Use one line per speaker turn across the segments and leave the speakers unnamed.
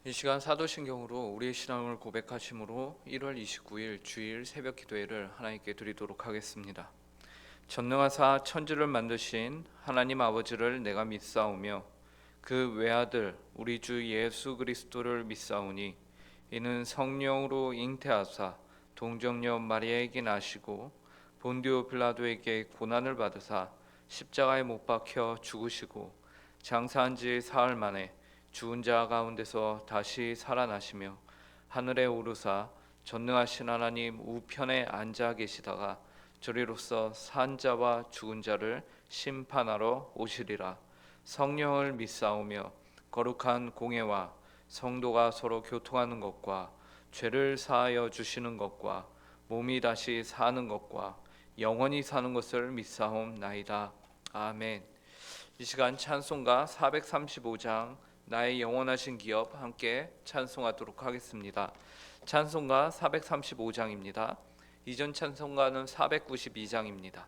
이 시간 사도신경으로 우리의 신앙을 고백하심으로 1월 29일 주일 새벽 기도회를 하나님께 드리도록 하겠습니다. 전능하사 천지를 만드신 하나님 아버지를 내가 믿사오며 그 외아들 우리 주 예수 그리스도를 믿사오니 이는 성령으로 잉태하사 동정녀 마리아에게 나시고 본디오 빌라도에게 고난을 받으사 십자가에 못 박혀 죽으시고 장사한 지 사흘 만에 죽은 자 가운데서 다시 살아나시며 하늘에 오르사 전능하신 하나님 우편에 앉아 계시다가 저리로서 산 자와 죽은 자를 심판하러 오시리라. 성령을 믿사오며 거룩한 공예와 성도가 서로 교통하는 것과 죄를 사하여 주시는 것과 몸이 다시 사는 것과 영원히 사는 것을 믿사옵나이다. 아멘. 이 시간 찬송가 435장 나의 영원하신 기업 함께 찬송하도록 하겠습니다. 찬송가 435장입니다. 이전 찬송가는 492장입니다.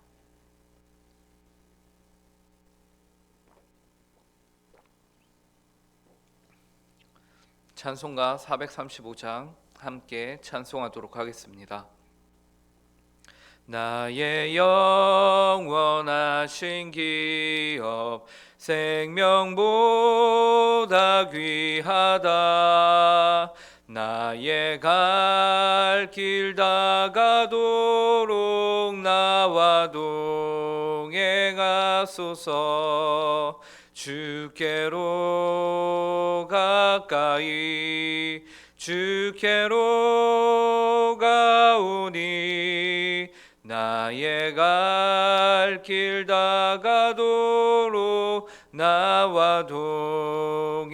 찬송가 435장 함께 찬송하도록 하겠습니다. 나의 영원하신 기업 생명보다 귀하다. 나의 갈 길 다가도록 나와 동행하소서. 주께로 가까이 주께로 가오니 나의 갈 길 다가도록 나와 동행하소서.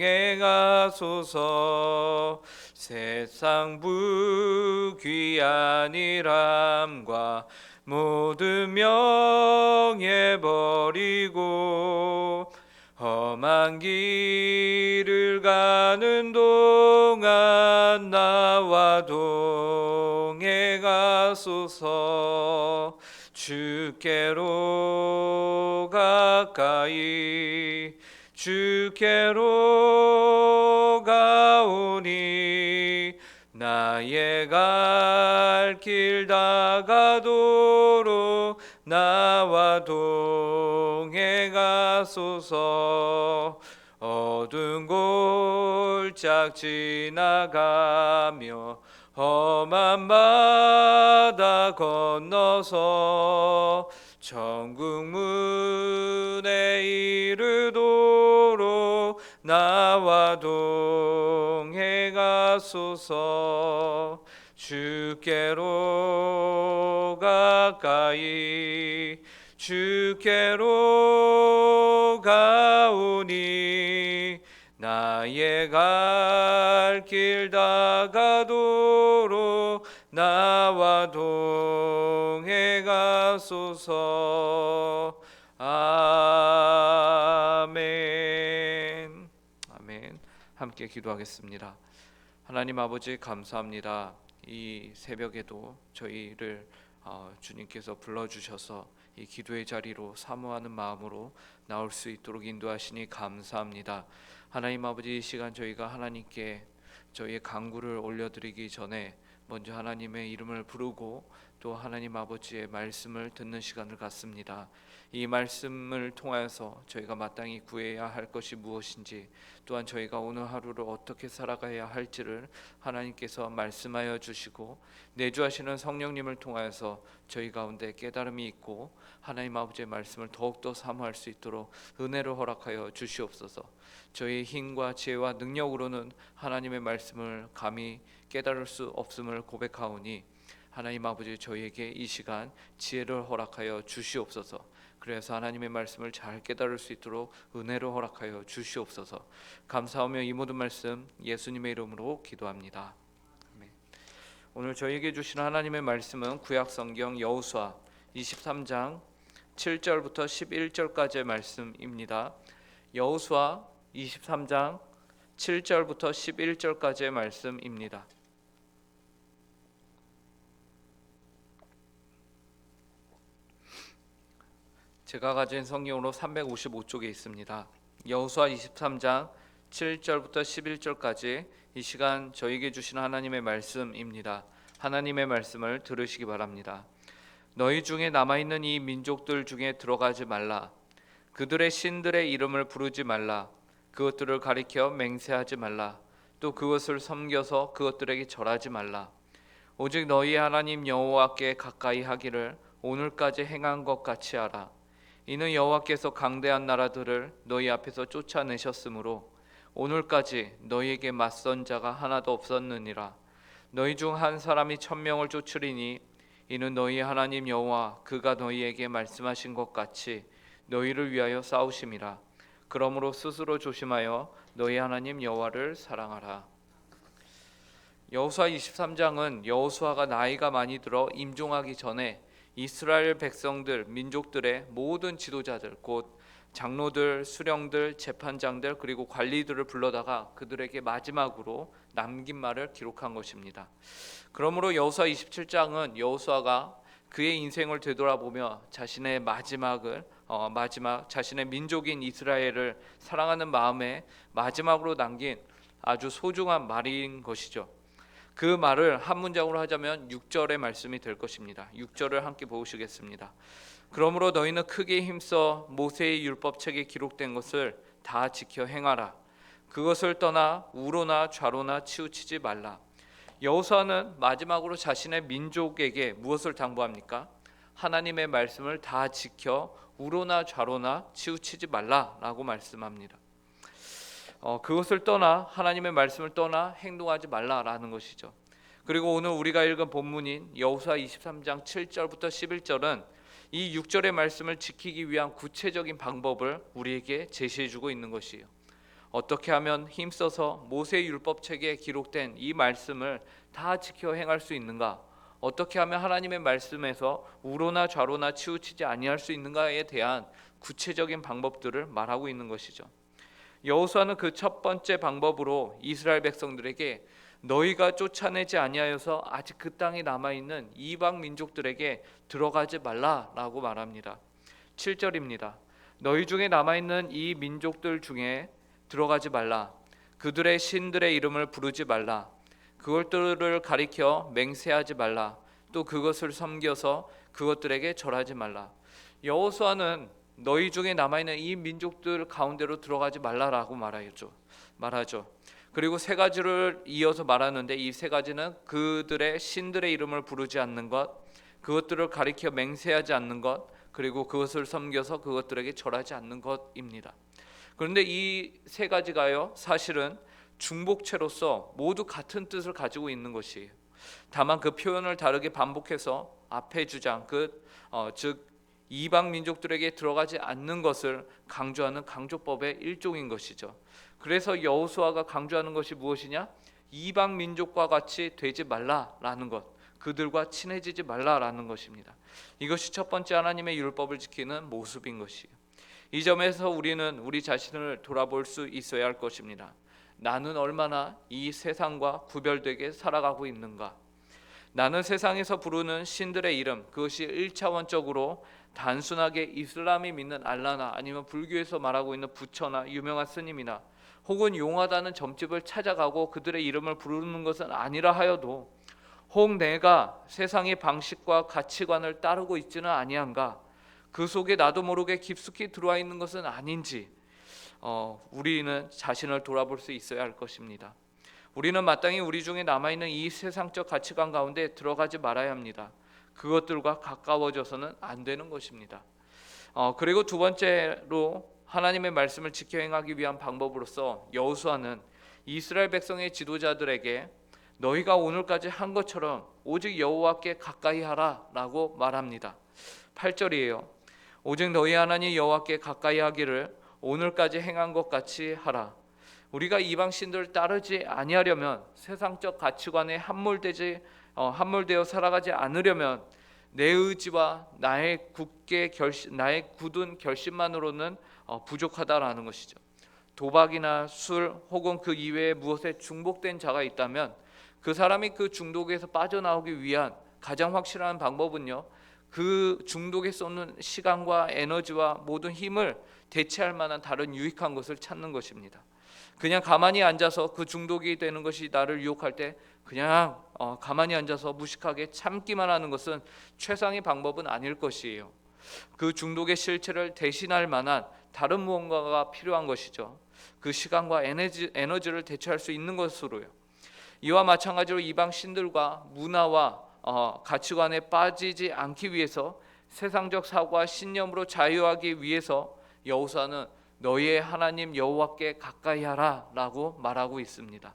세상 부귀한 일함과 모든 명예 버리고 험한 길을 가는 동안 나와 동행하소서. 주께로 가까이 주께로 가오니 나의 갈 길 다가도록 나와 동행하소서. 어두운 골짝 지나가며 험한 바다 건너서 천국 문에 이르도록 나와 동행하소서. 주께로 가까이 주께로 가오니 나의 갈 길 다가도록 나와 동행하소서. 아멘. 아멘. 함께 기도하겠습니다. 하나님 아버지 감사합니다. 이 새벽에도 저희를 주님께서 불러주셔서 이 기도의 자리로 사모하는 마음으로 나올 수 있도록 인도하시니 감사합니다. 하나님 아버지, 이 시간 저희가 하나님께 저희의 간구를 올려드리기 전에 먼저 하나님의 이름을 부르고 또 하나님 아버지의 말씀을 듣는 시간을 갖습니다. 이 말씀을 통하여서 저희가 마땅히 구해야 할 것이 무엇인지, 또한 저희가 오늘 하루를 어떻게 살아가야 할지를 하나님께서 말씀하여 주시고 내주하시는 성령님을 통하여서 저희 가운데 깨달음이 있고 하나님 아버지의 말씀을 더욱더 사모할 수 있도록 은혜를 허락하여 주시옵소서. 저희의 힘과 지혜와 능력으로는 하나님의 말씀을 감히 깨달을 수 없음을 고백하오니 하나님 아버지, 저희에게 이 시간 지혜를 허락하여 주시옵소서. 그래서 하나님의 말씀을 잘 깨달을 수 있도록 은혜를 허락하여 주시옵소서. 감사하며 이 모든 말씀 예수님의 이름으로 기도합니다. 아멘. 오늘 저희에게 주신 하나님의 말씀은 구약성경 여호수아 23장 7절부터 11절까지의 말씀입니다. 여호수아 23장 7절부터 11절까지의 말씀입니다. 제가 가진 성경으로 355쪽에 있습니다. 여호수아 23장 7절부터 11절까지 이 시간 저에게 주신 하나님의 말씀입니다. 하나님의 말씀을 들으시기 바랍니다. 너희 중에 남아있는 이 민족들 중에 들어가지 말라. 그들의 신들의 이름을 부르지 말라. 그것들을 가리켜 맹세하지 말라. 또 그것을 섬겨서 그것들에게 절하지 말라. 오직 너희 하나님 여호와께 가까이 하기를 오늘까지 행한 것 같이 하라. 이는 여호와께서 강대한 나라들을 너희 앞에서 쫓아내셨으므로 오늘까지 너희에게 맞선 자가 하나도 없었느니라. 너희 중 한 사람이 1000명을 쫓으리니 이는 너희 하나님 여호와 그가 너희에게 말씀하신 것 같이 너희를 위하여 싸우심이라. 그러므로 스스로 조심하여 너희 하나님 여호와를 사랑하라. 여호수아 23장은 여호수아가 나이가 많이 들어 임종하기 전에 이스라엘 백성들, 민족들의 모든 지도자들, 곧 장로들, 수령들, 재판장들 그리고 관리들을 불러다가 그들에게 마지막으로 남긴 말을 기록한 것입니다. 그러므로 여호수아 27장은 여호수아가 그의 인생을 되돌아보며 자신의 마지막 자신의 민족인 이스라엘을 사랑하는 마음에 마지막으로 남긴 아주 소중한 말인 것이죠. 그 말을 한 문장으로 하자면 6절의 말씀이 될 것입니다. 6절을 함께 보시겠습니다. 그러므로 너희는 크게 힘써 모세의 율법책에 기록된 것을 다 지켜 행하라. 그것을 떠나 우로나 좌로나 치우치지 말라. 여호수아는 마지막으로 자신의 민족에게 무엇을 당부합니까? 하나님의 말씀을 다 지켜 우로나 좌로나 치우치지 말라라고 말씀합니다. 그것을 떠나 하나님의 말씀을 떠나 행동하지 말라라는 것이죠. 그리고 오늘 우리가 읽은 본문인 여호수아 23장 7절부터 11절은 이 6절의 말씀을 지키기 위한 구체적인 방법을 우리에게 제시해주고 있는 것이에요. 어떻게 하면 힘써서 모세의 율법책에 기록된 이 말씀을 다 지켜 행할 수 있는가? 어떻게 하면 하나님의 말씀에서 우로나 좌로나 치우치지 아니할 수 있는가에 대한 구체적인 방법들을 말하고 있는 것이죠. 여호수아는 그 첫 번째 방법으로 이스라엘 백성들에게 너희가 쫓아내지 아니하여서 아직 그 땅에 남아있는 이방 민족들에게 들어가지 말라라고 말합니다. 7절입니다. 너희 중에 남아있는 이 민족들 중에 들어가지 말라. 그들의 신들의 이름을 부르지 말라. 그것들을 가리켜 맹세하지 말라. 또 그것을 섬겨서 그것들에게 절하지 말라. 여호수아는 너희 중에 남아있는 이 민족들 가운데로 들어가지 말라라고 말하죠. 그리고 세 가지를 이어서 말하는데 이 세 가지는 그들의 신들의 이름을 부르지 않는 것, 그것들을 가리켜 맹세하지 않는 것, 그리고 그것을 섬겨서 그것들에게 절하지 않는 것입니다. 그런데 이 세 가지가요 사실은 중복체로서 모두 같은 뜻을 가지고 있는 것이에요. 다만 그 표현을 다르게 반복해서 앞의 주장 즉 이방 민족들에게 들어가지 않는 것을 강조하는 강조법의 일종인 것이죠. 그래서 여호수아가 강조하는 것이 무엇이냐? 이방 민족과 같이 되지 말라라는 것, 그들과 친해지지 말라라는 것입니다. 이것이 첫 번째 하나님의 율법을 지키는 모습인 것이에요. 이 점에서 우리는 우리 자신을 돌아볼 수 있어야 할 것입니다. 나는 얼마나 이 세상과 구별되게 살아가고 있는가? 나는 세상에서 부르는 신들의 이름, 그것이 1차원적으로 단순하게 이슬람이 믿는 알라나 아니면 불교에서 말하고 있는 부처나 유명한 스님이나 혹은 용하다는 점집을 찾아가고 그들의 이름을 부르는 것은 아니라 하여도 혹 내가 세상의 방식과 가치관을 따르고 있지는 아니한가? 그 속에 나도 모르게 깊숙이 들어와 있는 것은 아닌지 우리는 자신을 돌아볼 수 있어야 할 것입니다. 우리는 마땅히 우리 중에 남아있는 이 세상적 가치관 가운데 들어가지 말아야 합니다. 그것들과 가까워져서는 안 되는 것입니다. 그리고 두 번째로 하나님의 말씀을 지켜 행하기 위한 방법으로서 여호수아는 이스라엘 백성의 지도자들에게 너희가 오늘까지 한 것처럼 오직 여호와께 가까이 하라라고 말합니다. 8절이에요. 오직 너희 하나님 여호와께 가까이 하기를 오늘까지 행한 것 같이 하라. 우리가 이방 신들을 따르지 아니하려면 세상적 가치관에 함몰되어 살아가지 않으려면 내 의지와 나의 굳은 결심만으로는 부족하다라는 것이죠. 도박이나 술 혹은 그 이외에 무엇에 중독된 자가 있다면 그 사람이 그 중독에서 빠져나오기 위한 가장 확실한 방법은요, 그 중독에 쏟는 시간과 에너지와 모든 힘을 대체할 만한 다른 유익한 것을 찾는 것입니다. 그냥 가만히 앉아서 그 중독이 되는 것이 나를 유혹할 때 그냥 가만히 앉아서 무식하게 참기만 하는 것은 최상의 방법은 아닐 것이에요. 그 중독의 실체를 대신할 만한 다른 무언가가 필요한 것이죠. 그 시간과 에너지를 대체할 수 있는 것으로요. 이와 마찬가지로 이방 신들과 문화와 가치관에 빠지지 않기 위해서 세상적 사고와 신념으로 자유하기 위해서 여호수아는 너희의 하나님 여호와께 가까이 하라 라고 말하고 있습니다.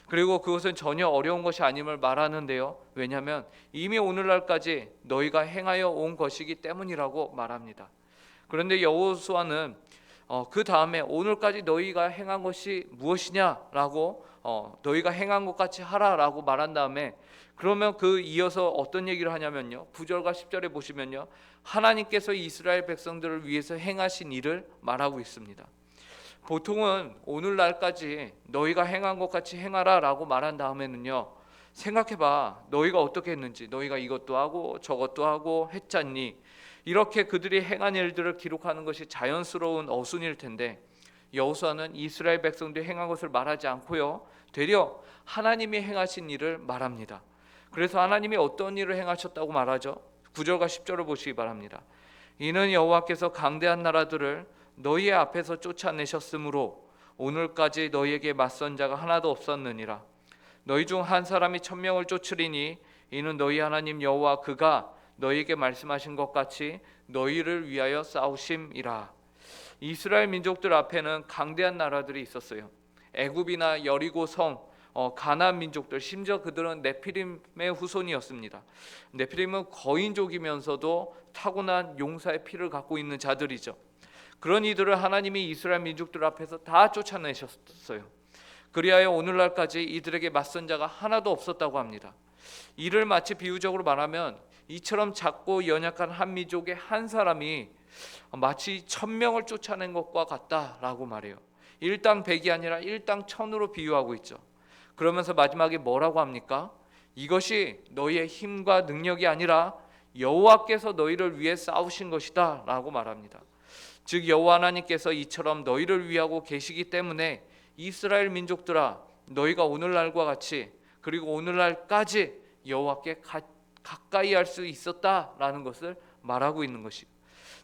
그리고 그것은 전혀 어려운 것이 아님을 말하는데요. 왜냐하면 이미 오늘날까지 너희가 행하여 온 것이기 때문이라고 말합니다. 그런데 여호수아는 그 다음에 오늘까지 너희가 행한 것이 무엇이냐라고 너희가 행한 것 같이 하라라고 말한 다음에 그러면 그 이어서 어떤 얘기를 하냐면요. 9절과 10절에 보시면요. 하나님께서 이스라엘 백성들을 위해서 행하신 일을 말하고 있습니다. 보통은 오늘날까지 너희가 행한 것 같이 행하라라고 말한 다음에는요. 생각해봐. 너희가 어떻게 했는지. 너희가 이것도 하고 저것도 하고 했잖니. 이렇게 그들이 행한 일들을 기록하는 것이 자연스러운 어순일 텐데 여호수아는 이스라엘 백성들이 행한 것을 말하지 않고요. 되려 하나님이 행하신 일을 말합니다. 그래서 하나님이 어떤 일을 행하셨다고 말하죠? 9절과 10절을 보시기 바랍니다. 이는 여호와께서 강대한 나라들을 너희의 앞에서 쫓아내셨으므로 오늘까지 너희에게 맞선 자가 하나도 없었느니라. 너희 중 한 사람이 1000명을 쫓으리니 이는 너희 하나님 여호와 그가 너희에게 말씀하신 것 같이 너희를 위하여 싸우심이라. 이스라엘 민족들 앞에는 강대한 나라들이 있었어요. 애굽이나 여리고 성, 가나안 민족들, 심지어 그들은 네피림의 후손이었습니다. 네피림은 거인족이면서도 타고난 용사의 피를 갖고 있는 자들이죠. 그런 이들을 하나님이 이스라엘 민족들 앞에서 다 쫓아내셨어요. 그리하여 오늘날까지 이들에게 맞선 자가 하나도 없었다고 합니다. 이를 마치 비유적으로 말하면 이처럼 작고 연약한 한 민족의 한 사람이 마치 1000명을 쫓아낸 것과 같다라고 말해요. 일당 100이 아니라 일당 1000으로 비유하고 있죠. 그러면서 마지막에 뭐라고 합니까? 이것이 너희의 힘과 능력이 아니라 여호와께서 너희를 위해 싸우신 것이다 라고 말합니다. 즉 여호와 하나님께서 이처럼 너희를 위하고 계시기 때문에 이스라엘 민족들아 너희가 오늘날과 같이 그리고 오늘날까지 여호와께 가까이 할 수 있었다라는 것을 말하고 있는 것이고,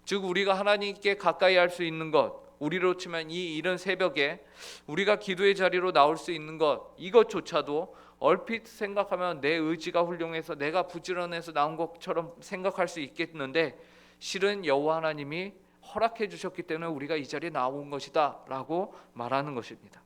즉 우리가 하나님께 가까이 할 수 있는 것, 우리로 치면 이 이른 새벽에 우리가 기도의 자리로 나올 수 있는 것, 이것조차도 얼핏 생각하면 내 의지가 훌륭해서 내가 부지런해서 나온 것처럼 생각할 수 있겠는데 실은 여호와 하나님이 허락해 주셨기 때문에 우리가 이 자리에 나온 것이다 라고 말하는 것입니다.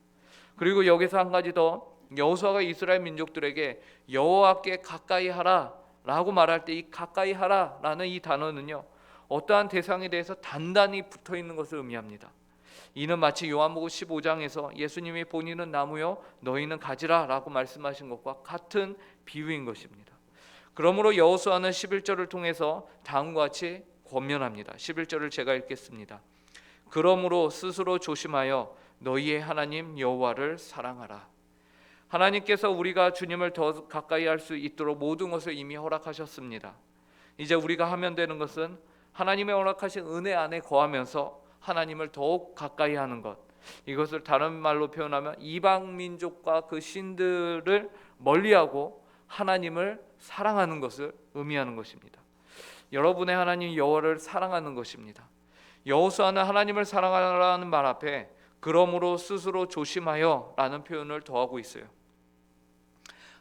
그리고 여기서 한 가지 더, 여호수아가 이스라엘 민족들에게 여호와께 가까이 하라 라고 말할 때 이 가까이 하라 라는 이 단어는요, 어떠한 대상에 대해서 단단히 붙어 있는 것을 의미합니다. 이는 마치 요한복음 15장에서 예수님이 본인은 나무요 너희는 가지라 라고 말씀하신 것과 같은 비유인 것입니다. 그러므로 여호수아는 11절을 통해서 다음과 같이 권면합니다. 11절을 제가 읽겠습니다. 그러므로 스스로 조심하여 너희의 하나님 여호와를 사랑하라. 하나님께서 우리가 주님을 더 가까이 할 수 있도록 모든 것을 이미 허락하셨습니다. 이제 우리가 하면 되는 것은 하나님의 허락하신 은혜 안에 거하면서 하나님을 더욱 가까이 하는 것, 이것을 다른 말로 표현하면 이방 민족과 그 신들을 멀리하고 하나님을 사랑하는 것을 의미하는 것입니다. 여러분의 하나님 여호와를 사랑하는 것입니다. 여호수아는 하나님을 사랑하라는 말 앞에 그러므로 스스로 조심하여 라는 표현을 더하고 있어요.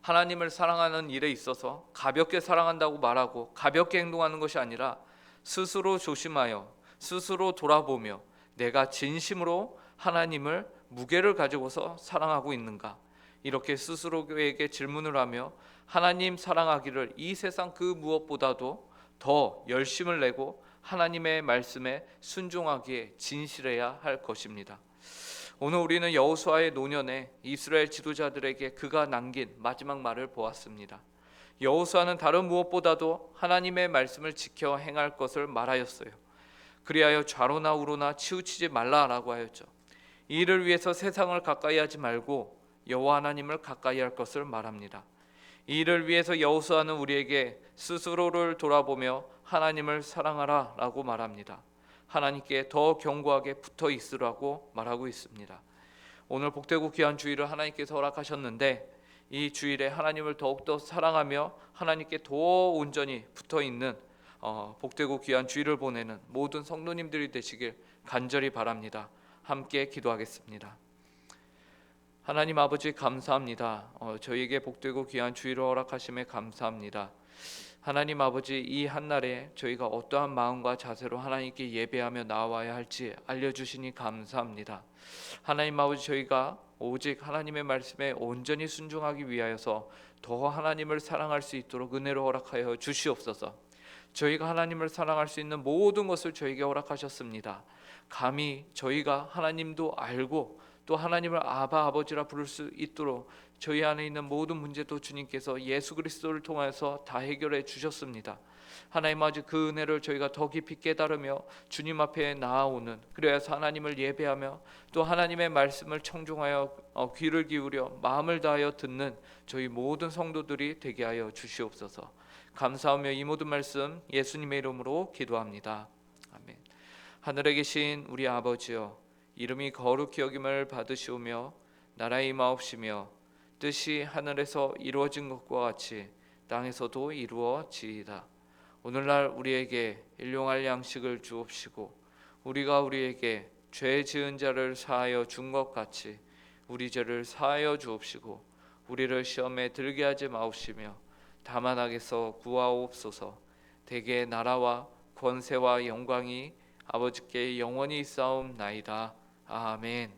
하나님을 사랑하는 일에 있어서 가볍게 사랑한다고 말하고 가볍게 행동하는 것이 아니라 스스로 조심하여 스스로 돌아보며 내가 진심으로 하나님을 무게를 가지고서 사랑하고 있는가, 이렇게 스스로에게 질문을 하며 하나님 사랑하기를 이 세상 그 무엇보다도 더 열심을 내고 하나님의 말씀에 순종하기에 진실해야 할 것입니다. 오늘 우리는 여호수아의 노년에 이스라엘 지도자들에게 그가 남긴 마지막 말을 보았습니다. 여호수아는 다른 무엇보다도 하나님의 말씀을 지켜 행할 것을 말하였어요. 그리하여 좌로나 우로나 치우치지 말라라고 하였죠. 이 일을 위해서 세상을 가까이 하지 말고 여호와 하나님을 가까이 할 것을 말합니다. 이 일을 위해서 여호수아는 우리에게 스스로를 돌아보며 하나님을 사랑하라 라고 말합니다. 하나님께 더 견고하게 붙어 있으라고 말하고 있습니다. 오늘 복되고 귀한 주일을 하나님께서 허락하셨는데 이 주일에 하나님을 더욱더 사랑하며 하나님께 더 온전히 붙어있는 복되고 귀한 주일을 보내는 모든 성도님들이 되시길 간절히 바랍니다. 함께 기도하겠습니다. 하나님 아버지 감사합니다. 저희에게 복되고 귀한 주일을 허락하심에 감사합니다. 하나님 아버지, 이 한날에 저희가 어떠한 마음과 자세로 하나님께 예배하며 나와야 할지 알려주시니 감사합니다. 하나님 아버지, 저희가 오직 하나님의 말씀에 온전히 순종하기 위하여서 더 하나님을 사랑할 수 있도록 은혜를 허락하여 주시옵소서. 저희가 하나님을 사랑할 수 있는 모든 것을 저희에게 허락하셨습니다. 감히 저희가 하나님도 알고 또 하나님을 아바 아버지라 부를 수 있도록 저희 안에 있는 모든 문제도 주님께서 예수 그리스도를 통해서 다 해결해 주셨습니다. 하나님 아버지, 그 은혜를 저희가 더 깊이 깨달으며 주님 앞에 나아오는, 그래서 하나님을 예배하며 또 하나님의 말씀을 청종하여 귀를 기울여 마음을 다하여 듣는 저희 모든 성도들이 되게 하여 주시옵소서. 감사하며 이 모든 말씀 예수님의 이름으로 기도합니다. 아멘. 하늘에 계신 우리 아버지여, 이름이 거룩히 여김을 받으시오며 나라의 임하옵시며 뜻이 하늘에서 이루어진 것과 같이 땅에서도 이루어지이다. 오늘날 우리에게 일용할 양식을 주옵시고 우리가 우리에게 죄 지은 자를 사하여 준 것 같이 우리 죄를 사하여 주옵시고 우리를 시험에 들게 하지 마옵시며 다만 악에서 구하옵소서. 대개 나라와 권세와 영광이 아버지께 영원히 있사옵나이다. 아멘.